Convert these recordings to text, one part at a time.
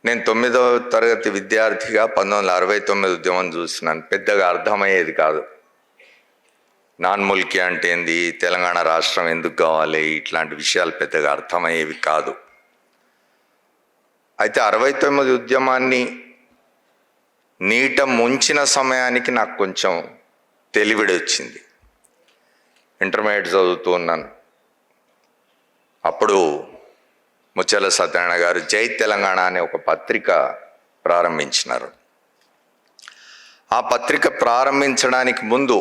నేను 9వ తరగతి విద్యార్థిగా 1969 ఉద్యమం చూస్తున్నాను. పెద్దగా అర్థమయ్యేది కాదు. నాన్ ముల్కీ అంటే ఏంది, తెలంగాణ రాష్ట్రం ఎందుకు కావాలి, ఇట్లాంటి విషయాలు పెద్దగా అర్థమయ్యేవి కాదు. అయితే 69 ఉద్యమాన్ని నీట ముంచిన సమయానికి నాకు కొంచెం తెలివిడి వచ్చింది. ఇంటర్మీడియట్ చదువుతూ ఉన్నాను. అప్పుడు ముత్యాల సత్యనారాయణ గారు జై తెలంగాణ అనే ఒక పత్రిక ప్రారంభించినారు. ఆ పత్రిక ప్రారంభించడానికి ముందు,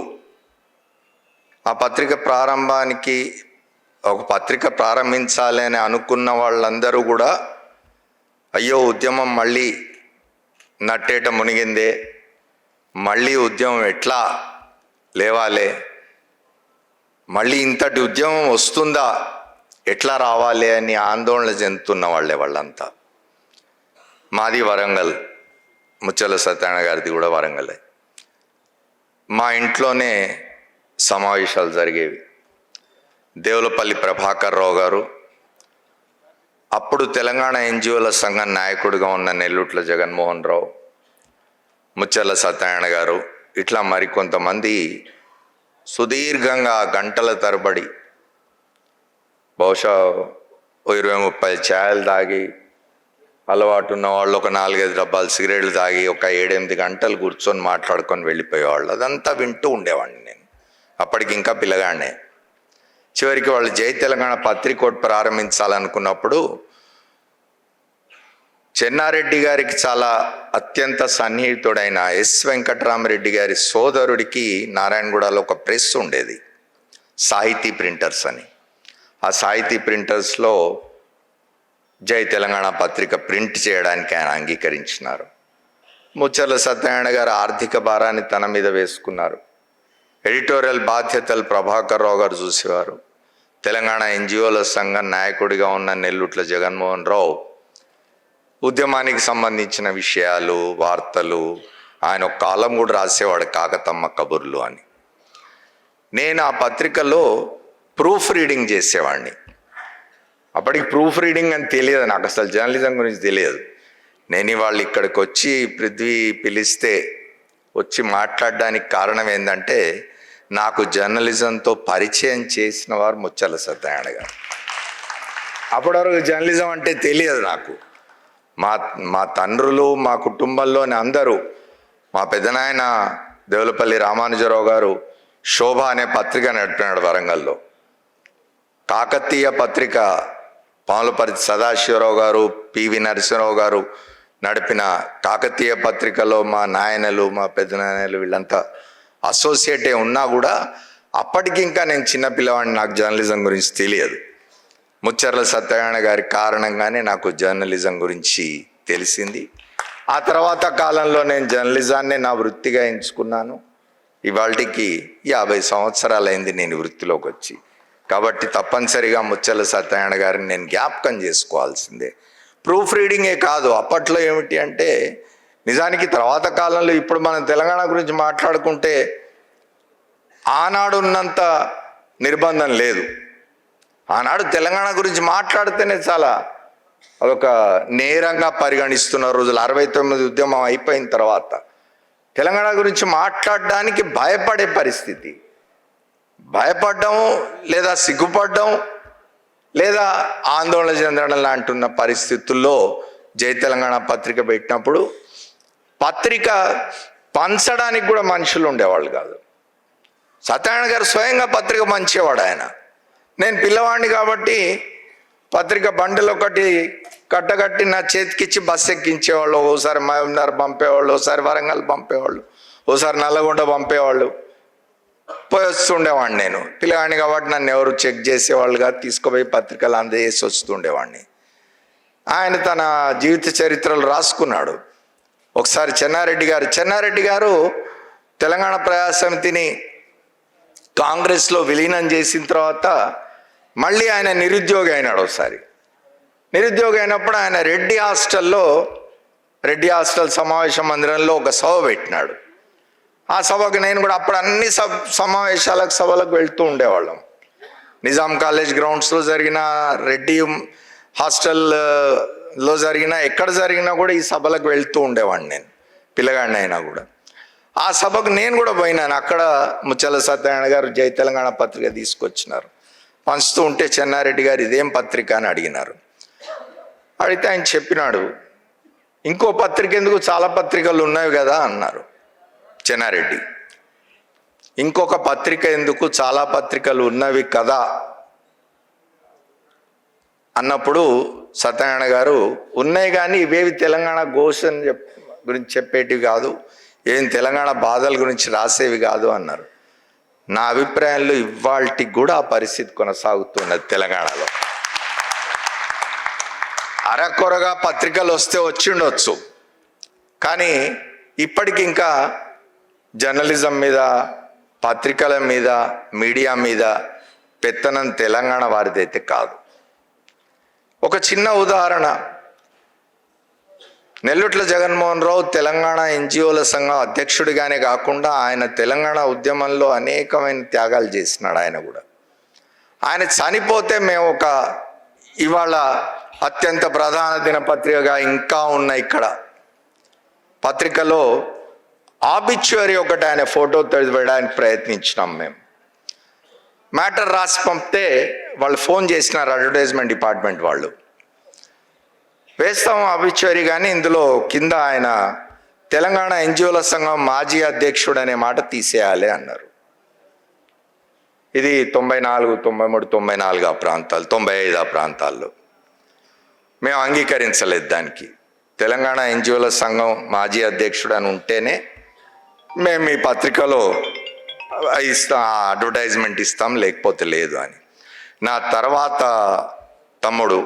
ఆ పత్రిక ప్రారంభానికి ఒక పత్రిక ప్రారంభించాలి అని అనుకున్న వాళ్ళందరూ కూడా అయ్యో ఉద్యమం మళ్ళీ నట్టేట మునిగిందే, మళ్ళీ ఉద్యమం ఎట్లా లేవాలే, మళ్ళీ ఇంతటి ఉద్యమం వస్తుందా, ఎట్లా రావాలి అని ఆందోళన చెందుతున్న వాళ్ళంతా. మాది వరంగల్, ముత్యాల సత్యనారాయణ గారిది కూడా వరంగలే. మా ఇంట్లోనే సమావేశాలు జరిగేవి. దేవులపల్లి ప్రభాకర్ రావు గారు, అప్పుడు తెలంగాణ ఎన్జిఓల సంఘం నాయకుడిగా ఉన్న నెల్లూట్ల జగన్మోహన్ రావు, ముత్యాల సత్యనారాయణ గారు, ఇట్లా మరికొంతమంది సుదీర్ఘంగా గంటల తరబడి, బహుశా 20-30 ఛాయలు తాగి, అలవాటు ఉన్న వాళ్ళు ఒక 4-5 డబ్బాలు సిగరెట్లు తాగి ఒక 7-8 గంటలు కూర్చొని మాట్లాడుకొని వెళ్ళిపోయేవాళ్ళు. అదంతా వింటూ ఉండేవాడిని నేను. అప్పటికి ఇంకా పిల్లగాడినే. చివరికి వాళ్ళు జై తెలంగాణ పత్రిక ఒకటి ప్రారంభించాలనుకున్నప్పుడు చెన్నారెడ్డి గారికి చాలా అత్యంత సన్నిహితుడైన ఎస్ వెంకటరామరెడ్డి గారి సోదరుడికి నారాయణగూడలో ఒక ప్రెస్ ఉండేది, సాహితీ ప్రింటర్స్ అని. ఆ సాహితీ ప్రింటర్స్లో జై తెలంగాణ పత్రిక ప్రింట్ చేయడానికి ఆయన అంగీకరించినారు. ముత్యాల సత్యనారాయణ గారు ఆర్థిక భారాన్ని తన మీద వేసుకున్నారు. ఎడిటోరియల్ బాధ్యతలు ప్రభాకర్ రావు గారు చూసేవారు. తెలంగాణ ఎన్జిఓల సంఘం నాయకుడిగా ఉన్న నెల్లూట్ల జగన్మోహన్ రావు ఉద్యమానికి సంబంధించిన విషయాలు, వార్తలు, ఆయన ఒక కాలం కూడా రాసేవాడు, కాకతమ్మ కబుర్లు అని. నేను ఆ పత్రికలో ప్రూఫ్ రీడింగ్ చేసేవాడిని. అప్పటికి ప్రూఫ్ రీడింగ్ అని తెలియదు నాకు, అసలు జర్నలిజం గురించి తెలియదు. నేను వాళ్ళు ఇక్కడికి వచ్చి పృథ్వీ పిలిస్తే వచ్చి మాట్లాడడానికి కారణం ఏంటంటే, నాకు జర్నలిజంతో పరిచయం చేసిన వారు ముత్యాల సత్యనారాయణ గారు. అప్పటివరకు జర్నలిజం అంటే తెలియదు నాకు. మా తండ్రులు, మా కుటుంబంలోని అందరూ, మా పెద్దనాయన దేవులపల్లి రామానుజరావు గారు శోభ అనే పత్రిక నడిపినాడు వరంగల్లో. కాకతీయ పత్రిక పాములపర్తి సదాశివరావు గారు, పివి నరసింహరావు గారు నడిపిన కాకతీయ పత్రికలో మా నాయనలు, మా పెద్దనాయనలు వీళ్ళంతా అసోసియేటే ఉన్నా కూడా అప్పటికి ఇంకా నేను చిన్నపిల్లవాడిని, నాకు జర్నలిజం గురించి తెలియదు. ముత్యాల సత్యనారాయణ గారి కారణంగానే నాకు జర్నలిజం గురించి తెలిసింది. ఆ తర్వాత కాలంలో నేను జర్నలిజాన్నే నా వృత్తిగా ఎంచుకున్నాను. ఇవాళకి 50 సంవత్సరాలైంది నేను వృత్తిలోకి వచ్చి. కాబట్టి తప్పనిసరిగా ముత్యాల సత్యనారాయణ గారిని నేను జ్ఞాపకం చేసుకోవాల్సిందే. ప్రూఫ్ రీడింగే కాదు, అప్పట్లో ఏమిటి అంటే, నిజానికి తర్వాత కాలంలో ఇప్పుడు మనం తెలంగాణ గురించి మాట్లాడుకుంటే ఆనాడు ఉన్నంత నిర్బంధం లేదు. ఆనాడు తెలంగాణ గురించి మాట్లాడితేనే చాలా అదొక నేరంగా పరిగణిస్తున్న రోజులు. 69 ఉద్యమం అయిపోయిన తర్వాత తెలంగాణ గురించి మాట్లాడడానికి భయపడే పరిస్థితి, భయపడ్డం లేదా సిగ్గుపడ్డం లేదా ఆందోళన చెందడం లాంటి పరిస్థితుల్లో జై తెలంగాణ పత్రిక పెట్టినప్పుడు పత్రిక పంచడానికి కూడా మనుషులు ఉండేవాళ్ళు కాదు. సత్యనారాయణ గారు స్వయంగా పత్రిక పంచేవాడు. ఆయన, నేను పిల్లవాడిని కాబట్టి పత్రిక బండిలో ఒకటి కట్టగట్టి నా చేతికిచ్చి బస్సు ఎక్కించేవాళ్ళు. ఓసారి మహబూబ్నగర్ పంపేవాళ్ళు, ఓసారి వరంగల్ పంపేవాళ్ళు, ఓసారి నల్లగొండ పంపేవాళ్ళు. పోయి వస్తుండేవాడిని. నేను పిల్లవాడిని కాబట్టి నన్ను ఎవరు చెక్ చేసేవాళ్ళుగా తీసుకుపోయి పత్రికలు అందజేసి వస్తుండేవాడిని. ఆయన తన జీవిత చరిత్రలు రాసుకున్నాడు. ఒకసారి చెన్నారెడ్డి గారు తెలంగాణ ప్రజాసమితిని కాంగ్రెస్లో విలీనం చేసిన తర్వాత మళ్ళీ ఆయన నిరుద్యోగి అయినాడు. ఒకసారి నిరుద్యోగి అయినప్పుడు ఆయన రెడ్డి హాస్టల్ సమావేశ మందిరంలో ఒక సభ పెట్టినాడు. ఆ సభకు నేను కూడా అప్పుడు అన్ని సభలకు వెళ్తూ ఉండేవాళ్ళం. నిజాం కాలేజ్ గ్రౌండ్స్లో జరిగిన రెడ్డి హాస్టల్ లో జరిగినా ఎక్కడ జరిగినా కూడా ఈ సభలకు వెళ్తూ ఉండేవాడిని నేను, పిల్లగాడిని అయినా కూడా. ఆ సభకు నేను కూడా పోయినాను. అక్కడ ముచ్చల సత్యనారాయణ గారు జై తెలంగాణ పత్రిక తీసుకొచ్చినారు. పంచుతూ ఉంటే చెన్నారెడ్డి గారు ఇదేం పత్రిక అని అడిగినారు. అడిగితే ఆయన చెప్పినాడు, ఇంకో పత్రిక ఎందుకు, చాలా పత్రికలు ఉన్నాయి కదా అన్నారు చెన్నారెడ్డి. ఇంకొక పత్రిక ఎందుకు, చాలా పత్రికలు ఉన్నవి కదా అన్నప్పుడు సత్యనారాయణ గారు, ఉన్నాయి కానీ ఇవేవి తెలంగాణ ఘోష గురించి చెప్పేటివి కాదు, ఏం తెలంగాణ బాధల గురించి రాసేవి కాదు అన్నారు. నా అభిప్రాయంలో ఇవాళకి కూడా ఆ పరిస్థితి కొనసాగుతున్నది తెలంగాణలో. అరకొరగా పత్రికలు వస్తే వచ్చి ఉండొచ్చు, కానీ ఇప్పటికి ఇంకా జర్నలిజం మీద, పత్రికల మీద, మీడియా మీద పెత్తనం తెలంగాణ వారిదైతే కాదు. ఒక చిన్న ఉదాహరణ, నెల్లుట్ల జగన్మోహన్ రావు తెలంగాణ ఎన్జిఓల సంఘం అధ్యక్షుడిగానే కాకుండా ఆయన తెలంగాణ ఉద్యమంలో అనేకమైన త్యాగాలు చేసినాడు. ఆయన కూడా, ఆయన చనిపోతే మేము ఒక ఇవాళ అత్యంత ప్రధాన దినపత్రికగా ఇంకా ఉన్న ఇక్కడ పత్రికలో ఆబిచ్యువరీ ఒకటి ఆయన ఫోటో వేయడానికి ప్రయత్నించినాం. మేము మ్యాటర్ రాసి పంపితే వాళ్ళు ఫోన్ చేసినారు, అడ్వర్టైజ్మెంట్ డిపార్ట్మెంట్ వాళ్ళు, వేస్తాం ఆబిచ్యువరీ, కానీ ఇందులో కింద ఆయన తెలంగాణ ఎన్జిఓల సంఘం మాజీ అధ్యక్షుడు అనే మాట తీసేయాలి అన్నారు. ఇది 94, 93, 94 ఆ ప్రాంతాలు, 95 ఆ ప్రాంతాల్లో. మేము అంగీకరించలేదు దానికి. తెలంగాణ ఎన్జిఓల సంఘం మాజీ అధ్యక్షుడు అని ఉంటేనే మేము ఈ పత్రికలో ఇస్తాం, అడ్వర్టైజ్మెంట్ ఇస్తాం, లేకపోతే లేదు అని. నా తర్వాత తమ్ముడు,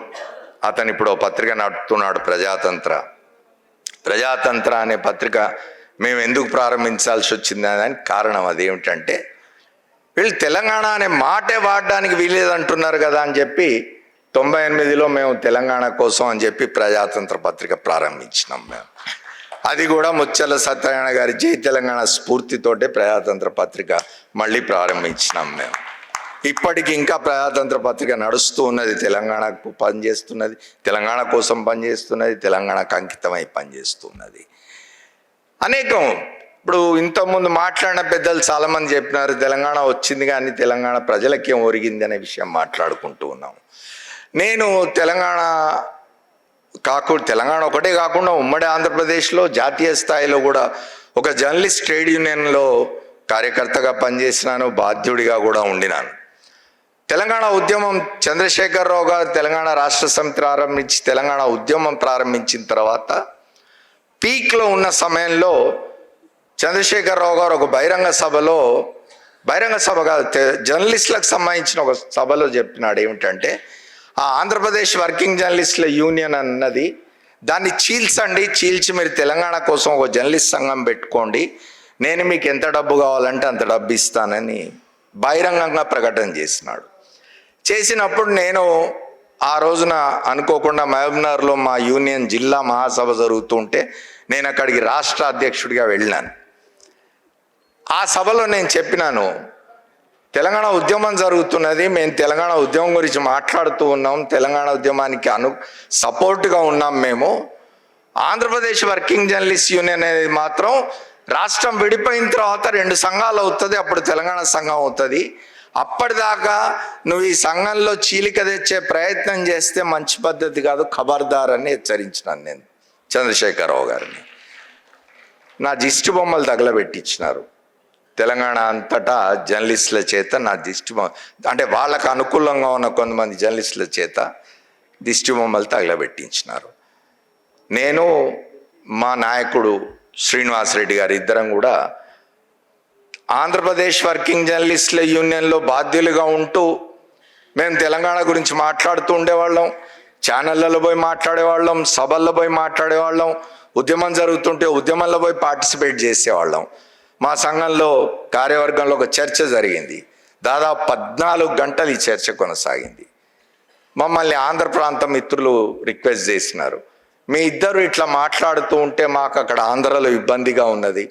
అతను ఇప్పుడు పత్రిక నడుపుతున్నాడు, ప్రజాతంత్ర అనే పత్రిక మేము ఎందుకు ప్రారంభించాల్సి వచ్చింది దానికి కారణం అదేమిటంటే, వీళ్ళు తెలంగాణ అనే మాటే వాడడానికి వీలేదంటున్నారు కదా అని చెప్పి 98లో మేము తెలంగాణ కోసం అని చెప్పి ప్రజాతంత్ర పత్రిక ప్రారంభించినాం మేము. అది కూడా ముచ్చల సత్యనారాయణ గారి జై తెలంగాణ స్ఫూర్తితోటే ప్రజాతంత్ర పత్రిక మళ్ళీ ప్రారంభించినాం మేము. ఇప్పటికి ఇంకా ప్రజాతంత్ర పత్రిక నడుస్తూ ఉన్నది, తెలంగాణకు పనిచేస్తున్నది, తెలంగాణ కోసం పనిచేస్తున్నది, తెలంగాణకు అంకితమై పనిచేస్తున్నది. అనేకం ఇప్పుడు ఇంతకుముందు మాట్లాడిన పెద్దలు చాలామంది చెప్పినారు, తెలంగాణ వచ్చింది కానీ తెలంగాణ ప్రజలకేం ఒరిగింది అనే విషయం మాట్లాడుకుంటూ ఉన్నాం. నేను తెలంగాణ ఒకటే కాకుండా ఉమ్మడి ఆంధ్రప్రదేశ్లో జాతీయ స్థాయిలో కూడా ఒక జర్నలిస్ట్ ట్రేడ్ యూనియన్లో కార్యకర్తగా పనిచేసినాను, బాధ్యుడిగా కూడా ఉండినాను. తెలంగాణ ఉద్యమం చంద్రశేఖరరావు గారు తెలంగాణ రాష్ట్ర సమితి ప్రారంభించి తెలంగాణ ఉద్యమం ప్రారంభించిన తర్వాత పీక్లో ఉన్న సమయంలో చంద్రశేఖరరావు గారు ఒక బహిరంగ సభ కాదు, జర్నలిస్టులకు సంబంధించిన ఒక సభలో చెప్పినాడు ఏమిటంటే, ఆ ఆంధ్రప్రదేశ్ వర్కింగ్ జర్నలిస్టుల యూనియన్ అన్నది దాన్ని చీల్చి మీరు తెలంగాణ కోసం ఒక జర్నలిస్ట్ సంఘం పెట్టుకోండి, నేను మీకు ఎంత డబ్బు కావాలంటే అంత డబ్బు ఇస్తానని బహిరంగంగా ప్రకటన చేసినాడు. చేసినప్పుడు నేను ఆ రోజున అనుకోకుండా మహబూబ్నగర్లో మా యూనియన్ జిల్లా మహాసభ జరుగుతుంటే నేను అక్కడికి రాష్ట్ర అధ్యక్షుడిగా వెళ్ళినాను. ఆ సభలో నేను చెప్పినాను, తెలంగాణ ఉద్యమం జరుగుతున్నది, మేము తెలంగాణ ఉద్యమం గురించి మాట్లాడుతూ ఉన్నాం, తెలంగాణ ఉద్యమానికి సపోర్ట్గా ఉన్నాం. మేము ఆంధ్రప్రదేశ్ వర్కింగ్ జర్నలిస్ట్ యూనియన్ అనేది మాత్రం రాష్ట్రం విడిపోయిన తర్వాత 2 సంఘాలు అవుతుంది, అప్పుడు తెలంగాణ సంఘం అవుతుంది. అప్పటిదాకా నువ్వు ఈ సంఘంలో చీలిక తెచ్చే ప్రయత్నం చేస్తే మంచి పద్ధతి కాదు, ఖబర్దార్ అని హెచ్చరించినాను నేను చంద్రశేఖరరావు గారిని. నా దిష్టి బొమ్మలు తగలబెట్టించినారు తెలంగాణ అంతటా జర్నలిస్టుల చేత. నా దిష్టి అంటే వాళ్ళకు అనుకూలంగా ఉన్న కొంతమంది జర్నలిస్టుల చేత దిష్టి బొమ్మలు తగలబెట్టించినారు. నేను మా నాయకుడు శ్రీనివాసరెడ్డి గారు ఇద్దరం కూడా ఆంధ్రప్రదేశ్ వర్కింగ్ జర్నలిస్టుల యూనియన్లో బాధ్యులుగా ఉంటూ మేము తెలంగాణ గురించి మాట్లాడుతూ ఉండేవాళ్ళం, ఛానళ్ళలో పోయి మాట్లాడేవాళ్ళం, సభల్లో పోయి మాట్లాడేవాళ్ళం, ఉద్యమం జరుగుతుంటే ఉద్యమంలో పోయి పార్టిసిపేట్ చేసేవాళ్ళం. మా సంఘంలో కార్యవర్గంలో ఒక చర్చ జరిగింది, దాదాపు 14 గంటలు ఈ చర్చ కొనసాగింది. మమ్మల్ని ఆంధ్ర ప్రాంత మిత్రులు రిక్వెస్ట్ చేసినారు, మీ ఇద్దరు ఇట్లా మాట్లాడుతూ ఉంటే మాకు అక్కడ ఆంధ్రలో ఇబ్బందిగా ఉన్నది,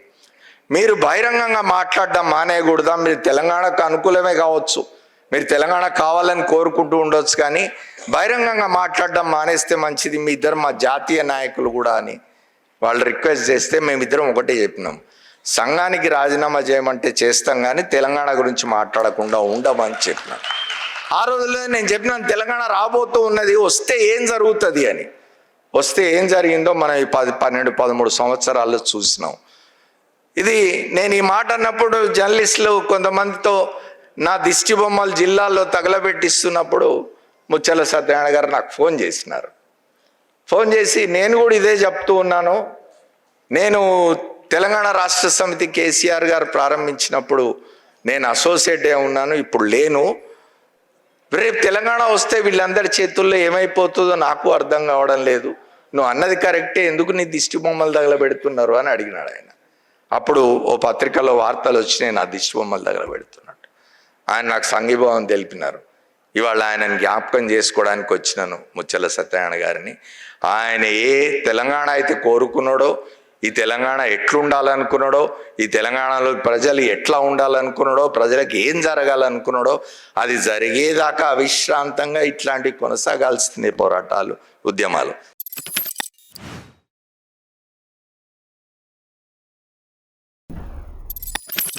మీరు బహిరంగంగా మాట్లాడడం మానేయకూడదా, మీరు తెలంగాణకు అనుకూలమే కావచ్చు, మీరు తెలంగాణ కావాలని కోరుకుంటూ ఉండొచ్చు, కానీ బహిరంగంగా మాట్లాడడం మానేస్తే మంచిది. మీ ఇద్దరు మా జాతీయ నాయకులు కూడా అని వాళ్ళు రిక్వెస్ట్ చేస్తే మేమిద్దరం ఒకటే చెప్పినాం, సంఘానికి రాజీనామా చేయమంటే చేస్తాం, కానీ తెలంగాణ గురించి మాట్లాడకుండా ఉండమని చెప్పినాం. ఆ రోజుల్లో నేను చెప్పినాను, తెలంగాణ రాబోతూ ఉన్నది, వస్తే ఏం జరుగుతుంది అని. వస్తే ఏం జరిగిందో మనం ఈ 12-13 సంవత్సరాల్లో చూసినాం. ఇది నేను ఈ మాట అన్నప్పుడు జర్నలిస్టులు కొంతమందితో నా దిష్టి బొమ్మలు జిల్లాల్లో తగలబెట్టిస్తున్నప్పుడు ముచ్చెల సత్యనారాయణ గారు నాకు ఫోన్ చేసినారు. ఫోన్ చేసి నేను కూడా ఇదే చెప్తూ ఉన్నాను, నేను తెలంగాణ రాష్ట్ర సమితి కేసీఆర్ గారు ప్రారంభించినప్పుడు నేను అసోసియేటే ఉన్నాను, ఇప్పుడు లేను. రేపు తెలంగాణ వస్తే వీళ్ళందరి చేతుల్లో ఏమైపోతుందో నాకు అర్థం కావడం లేదు, నువ్వు అన్నది కరెక్టే, ఎందుకు నీ దిష్టి బొమ్మలు తగలబెడుతున్నారు అని అడిగినాడు ఆయన. అప్పుడు ఓ పత్రికలో వార్తలు వచ్చినాయి నా దిష్టి బొమ్మలు తగలబెడుతున్నట్టు. ఆయన నాకు సంఘీభావం తెలిపినారు. ఇవాళ ఆయనను జ్ఞాపకం చేసుకోవడానికి వచ్చినాను ముచ్చెల సత్యనారాయణ గారిని. ఆయన ఏ తెలంగాణ అయితే కోరుకున్నాడో, ఈ తెలంగాణ ఎట్లుండాలనుకున్నాడో, ఈ తెలంగాణలో ప్రజలు ఎట్లా ఉండాలనుకున్నాడో, ప్రజలకు ఏం జరగాలనుకున్నాడో అది జరిగేదాకా అవిశ్రాంతంగా ఇట్లాంటివి కొనసాగాల్సిందే పోరాటాలు, ఉద్యమాలు.